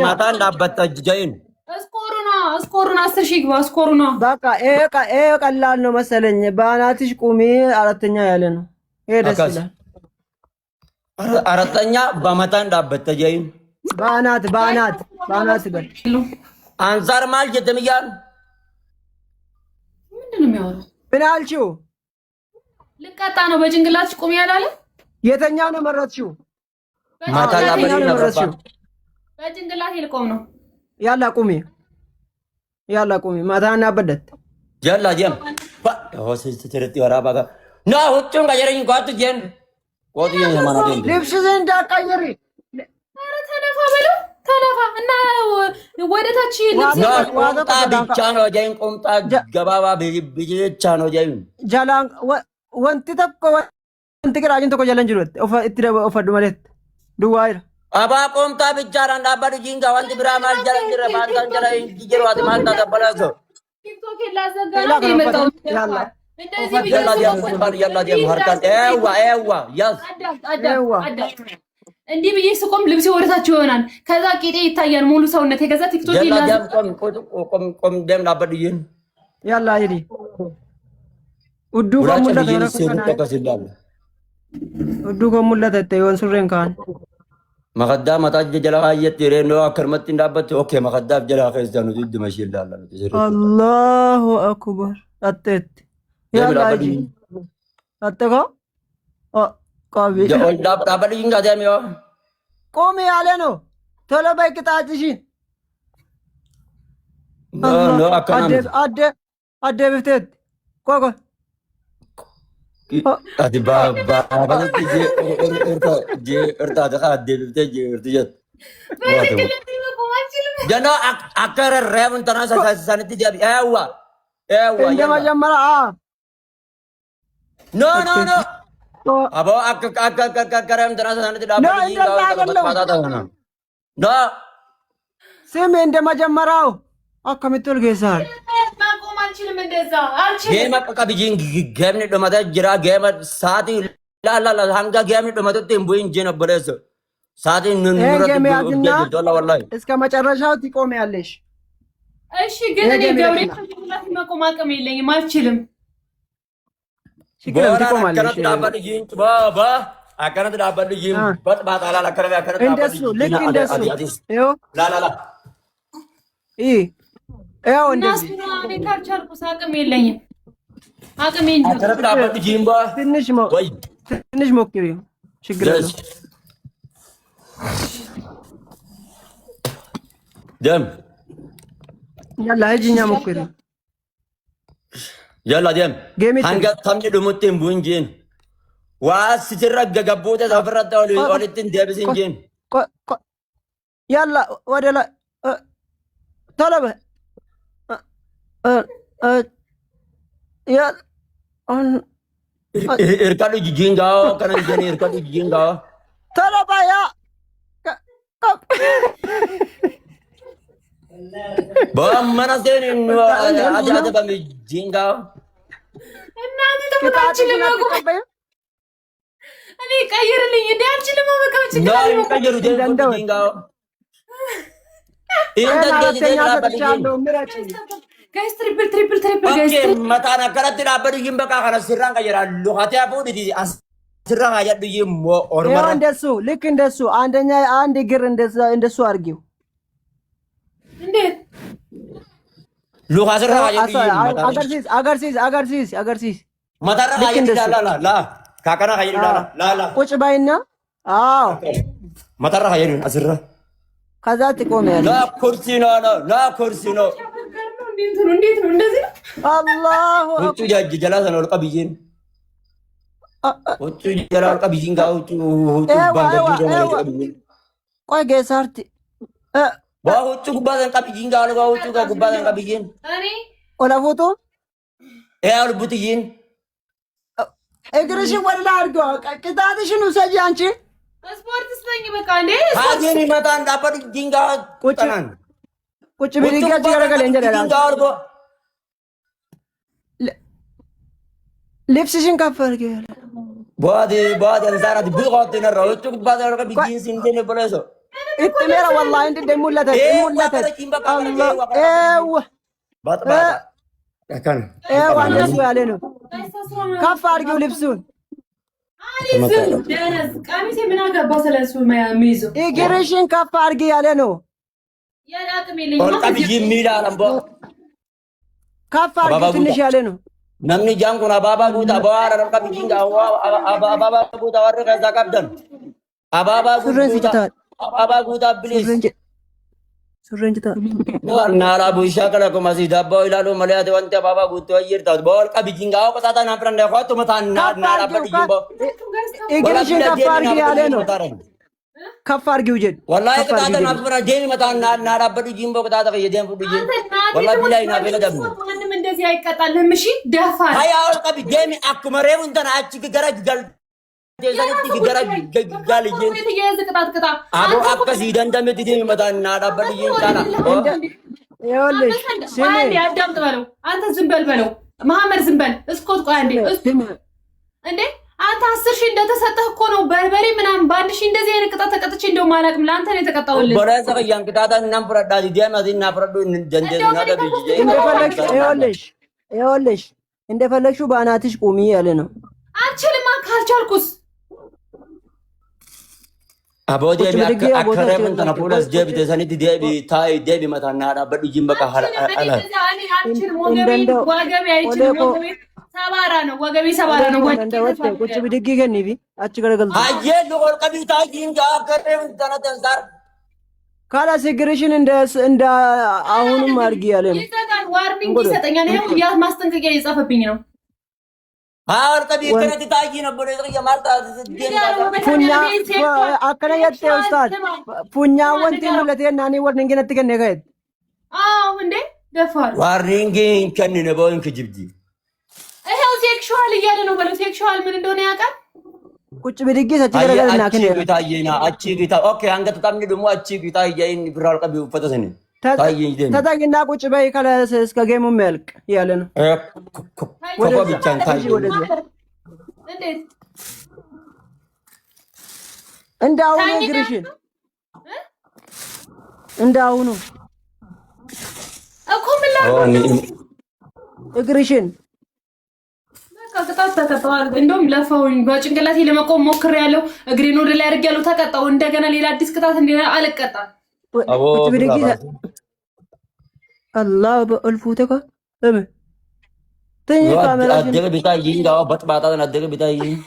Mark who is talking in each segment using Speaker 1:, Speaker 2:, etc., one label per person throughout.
Speaker 1: ማታን ዳበተጀይን
Speaker 2: እስኮሩና 10 ሺህ ግባ። እስኮሩና
Speaker 3: በቃ ይሄ ቀላል ነው መሰለኝ። በአናትሽ ቁሚ አራተኛ ያለ ነው። ይሄ ደስ ይላል።
Speaker 1: አራተኛ በማታን ዳበተጀይን
Speaker 3: በአናት በል
Speaker 1: አንዛር ማል ጀተምያን
Speaker 2: ምንድነው የሚያወራው?
Speaker 3: ምን አልሽው?
Speaker 2: ልቀጣ ነው በጭንቅላትሽ ቁሚ ያላለ
Speaker 3: የተኛው ነው መረጥሽው?
Speaker 1: ማታ ዳበተጀይን
Speaker 2: በጭንቅላት ይልቆም ነው
Speaker 3: ያላ ቁሚ ማታና በደት
Speaker 1: ያላ ጀም ሆስስ ተረጥ ወራባጋ ና ሁጭም ጋጀረኝ ጓት ጀን ቆጥ የማና ጀን
Speaker 3: ልብስ ዘንድ አቃየሪ
Speaker 2: ኧረ ተነፋ በለው ተነፋ እና ወደታች
Speaker 1: ቆምጣ ብቻ ነው ጀን ቆምጣ ገባባ ብቻ ነው ጀን
Speaker 3: ጃላን ወንቲ ተቆ ወንቲ ገራጅን ተቆ ጃላን ጅሮት እትደ ኦፈዱ ማለት ዱዋይር
Speaker 1: አባ ቆምጣ ብቻ ራንዳ አባዱ ጂንጋ ወንድ ብራማል ጀራን ጀራ ባንታን ጀራ ጂጀሮ አትማንታ ተበላዞ
Speaker 2: ቲክቶክ ላዘጋና ይመጣው ያላ እንደዚህ
Speaker 1: ያላ ዲያም ሀርካን ኤዋ ያዝ
Speaker 2: እንዲህ ብዬ ስቆም ልብሴ ወደታች ይሆናል። ከዛ ቂጤ ይታያል ሙሉ ሰውነቴ። ከዛ ቲክቶክ
Speaker 1: ይላል ቆም ደም አባዱ ጂን
Speaker 3: ያላ ይዲ ውዱ ከሙላ ተይወን ሱሬን ካን
Speaker 1: مقدام متاج جلها يتيرينو أكرمت ندابت أوكي مقدام جلها خيزانو تد مشيل دالله
Speaker 3: الله أكبر أتت يا لاجي أتكو قابي
Speaker 1: جول داب دابلي جينغا داميو
Speaker 3: قومي علينو تلا بايك تاجشين
Speaker 1: نو أكنام
Speaker 3: أدي بفتت كوكو
Speaker 1: أدي بابا تيجي إرتا دخل أدي بتيجي إرتجت جنا أكر الرئيس تنا سانتي جابي أيوة
Speaker 3: إنجما جمرة
Speaker 1: no أبو أكر الرئيس تنا سانتي دابا no
Speaker 3: سيم إنجما جمرة أكمل جيسار
Speaker 1: Game akka bijin game ni domata jira game saati la hanga game ni domata tembuin jena bereso saati nunura dola wallahi
Speaker 3: እስከ መጨረሻው ትቆሚያለሽ።
Speaker 2: እሺ ግን እኔ ገብሬ ከሁለት መቆም አቅም የለኝም አልችልም።
Speaker 3: ሽክረም ትቆማለሽ።
Speaker 1: ባባ አከነት ዳበል ይም በጥባጣ ላላ ከረባ ከረባ
Speaker 3: እንደሱ ልክ እንደሱ ይኸው
Speaker 1: ላላ
Speaker 3: ያው እንደዚህ
Speaker 2: እኔ ካልቻልኩ አቅም የለኝም። አቅም እንጂ
Speaker 1: አከረት ዳበል ይም ባ
Speaker 3: ትንሽ ሞክሪው ችግር የለውም።
Speaker 1: ደም
Speaker 3: ያላ ሂጂኛ ሞክሪው
Speaker 1: ያላ ደም አንጋ ታምጭ ደሞቴን ቡንጂን ዋስ ሲረጋ ገቦተ ተፈረጣው ወልትን ደብስንጂን
Speaker 3: ያላ ወደላ ተለበ
Speaker 1: Irkadu jinga kana jeni irkadu jinga
Speaker 3: tala baya
Speaker 1: bam mana seni aja bam jinga
Speaker 2: እናንተ ተፈታችሁ ለማቆም እኔ ቀይርልኝ እንዴ አልችልም ማበቃው ችግር
Speaker 1: ነው ቀይሩ jinga
Speaker 2: ጋይስ ትሪፕል ጋይስ
Speaker 1: መታና ከረት ዳበዱ ይም በቃ ካለ ሲራን ቀይራሉ ሀቲያ ቡዲ ሲራን አያዱ ይም ኦርማራ
Speaker 3: እንደሱ ልክ እንደሱ አንደኛ አንድ እግር እንደሱ አርጊው
Speaker 2: እንዴት
Speaker 1: ሉካ ሲራ አያዱ
Speaker 3: አገርሲስ
Speaker 1: መታራ አያዱ ላ ካከና አያዱ ላ
Speaker 3: ቁጭ ባይና አዎ
Speaker 1: መታራ አያዱ አስራ
Speaker 3: ከዛ ትቆሚያለሽ።
Speaker 1: ላ ኩርሲ ነው
Speaker 2: እንዴት ነው እንደዚህ ነው?
Speaker 3: አላሁ
Speaker 1: ወጡ ጃጅ ጀላሳ ነው ቀብይን ወጡ ጀላሳ ቀብይን ጋውጡ ቆይ ገሳርቲ ወጡ ጉባዘን ቀብይን ጋር ወጡ ጉባዘን ቀብይን
Speaker 2: እኔ
Speaker 3: ኦላፎቶ
Speaker 1: ያው ልቡትይን
Speaker 3: እግርሽን ወላ አድርገው ቅጣትሽን ውሰጂ አንቺ
Speaker 2: ስፖርት ስጠኝ በቃ እንዴ
Speaker 1: አገኒ መጣን ዳበዱ ጂንጋ ቁጭናን
Speaker 3: ቁጭ ብድጋጭ ያረጋል እንጀራ ልብስሽን ከፍ አድርጊ
Speaker 1: ባዲ አንዛራት ቢቆት ነው ሮቹ ባዛር ከቢጂን ሲንደነ ብለሶ
Speaker 3: ኢትሜራ ወላሂ እንደ ደሙለተ አላህ ዋንደሱ ያለ ነው። ከፍ አድርጊው ልብሱን እግርሽን ከፍ አድርጊ ያለ ነው። ከፍ አድርጊው ትንሽ ያለ ነው።
Speaker 1: namni jaan kun ababa guuta bawaara rafka bijinga ababa guuta warra kaza qabdan ababa guuta bilis
Speaker 3: surren jita
Speaker 1: nara busha kala ko masi dabbo ilalu maliyate wante ababa guuta yirta bol ka bijinga ko tata na prande ko to mata nara bijimbo
Speaker 3: እግርሽን ከፍ አድርጊ ያለ ነው። ከፍ አድርጊው ጀድ
Speaker 1: wallahi ka tata na prande jeni mata nara bijimbo ko tata yeden fu bijin wallahi billahi na bela dabu
Speaker 2: ማንም እንደዚህ አይቀጣልህም። እሺ ደፋር
Speaker 1: hay awal ka bijemi akmare mun tan achi garaj gal ተዘንት garaj gal jen
Speaker 2: ቅጣት
Speaker 1: አቦ አከሲ ደንደም ትዲም መታ nara bijin kana
Speaker 3: ይኸውልሽ ስሚ
Speaker 2: ያዳምጥ በለው። አንተ ዝም በል በለው። መሐመድ ዝም በል። እስኮት ቆይ አንዴ እንዴ አንተ 10 ሺህ እንደተሰጠህ እኮ ነው በርበሬ ምናምን በአንድ ሺህ እንደዚህ አይነት ቅጣት ተቀጥቼ እንደው ማላቅም ለአንተ ነው የተቀጣውልህ።
Speaker 1: በራሳ ከያን ቅጣታ እናም ፍረዳ ዲያማ ዲና ፍረዱ እንደዚህ ነው ደብጂ
Speaker 3: እንደፈለግሽ ይኸውልሽ እንደፈለግሽው በአናትሽ ቁሚ ያለ ነው።
Speaker 2: አልችልም ካልቻልኩስ
Speaker 1: አቦዲ አከረም ተና ፖሊስ ጀብ ተሰኒት ዲቢ ታይ ዲቢ መታና ዳበዱ ጂምበቃ አላ
Speaker 2: ወገቤ አይችልም ሰባራ ነው ወገቤ ሰባራ ነው
Speaker 3: ቁጭ ብድግ ገኒቢ አጭ ገረገል
Speaker 1: አየ ሎር ቀቢታ ጂንጋ አከረም ተና ተንሳር
Speaker 3: ካላስ እግርሽን እንደ አሁንም አድርጊ ያለ ነው።
Speaker 2: ይሰጣል ዋርኒንግ ይሰጠኛል። ይሄው ያ ማስጠንቀቂያ የጻፈብኝ ነው።
Speaker 1: አወር ቀቢ ከነቲ ታጂ ነበር የማርታ
Speaker 3: ፉኛ አከለ የት ኡስታዝ ፉኛ ወንቲ ሙለቴና እኔ ዋርኒንግ ነት ከነገት
Speaker 2: እንዴ ደፋር
Speaker 1: ዋርኒንግ ከነነ ቦን ከጅብጂ
Speaker 2: ይሄው ሴክሹዋል እያለ ነው በለው። ሴክሹዋል ምን እንደሆነ ያውቃል።
Speaker 3: ቁጭ ብድግ ሰጭ ገረገልና ከነ
Speaker 1: ታየና አቺ ጌታ ኦኬ አንገት ታምኒ ደሞ አቺ ጌታ ያይን ብራል ቀቢ ፈተሰኒ
Speaker 3: ተጠግና ቁጭ በይ ካላስ እስከ ጌሙ መልቅ ያለ ነው።
Speaker 1: ኮኮ ብቻን ታይ
Speaker 2: እንዴት
Speaker 3: እንዳውኑ እግርሽን እንዳውኑ
Speaker 2: እኮ ምን ላድርግ
Speaker 3: እግርሽን
Speaker 2: ቅጣት ተቀጣው። እንደውም ለፈውኝ በጭንቅላቴ ለመቆም ሞክሬያለሁ። እግሬን ወደ ላይ አድርጌያለሁ። ተቀጣው። እንደገና ሌላ አዲስ ቅጣት እንደ አልቀጣም።
Speaker 3: ቁጭ ብድግ አላህ በእልፉተካ ተኝ ካሜራሽን
Speaker 1: አደገ ቢታ ይንጋው በጥባጣ አደገ ቢታ ይን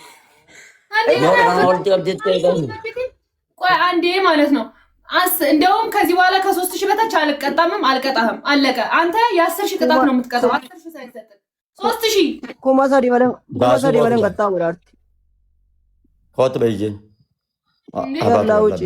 Speaker 2: ቆይ አንዴ ማለት ነው። እንደውም ከዚህ በኋላ ከ3000 በታች አልቀጣምም አልቀጣህም። አለቀ። አንተ የ10 ሺህ ቅጣት ነው የምትቀጣው። 10 ሺህ ሳይሰጥ 3000
Speaker 3: ኮማሳ ዲበለን ቀጣ ወራርቲ
Speaker 1: ሆት በይጀን
Speaker 3: ያላውጪ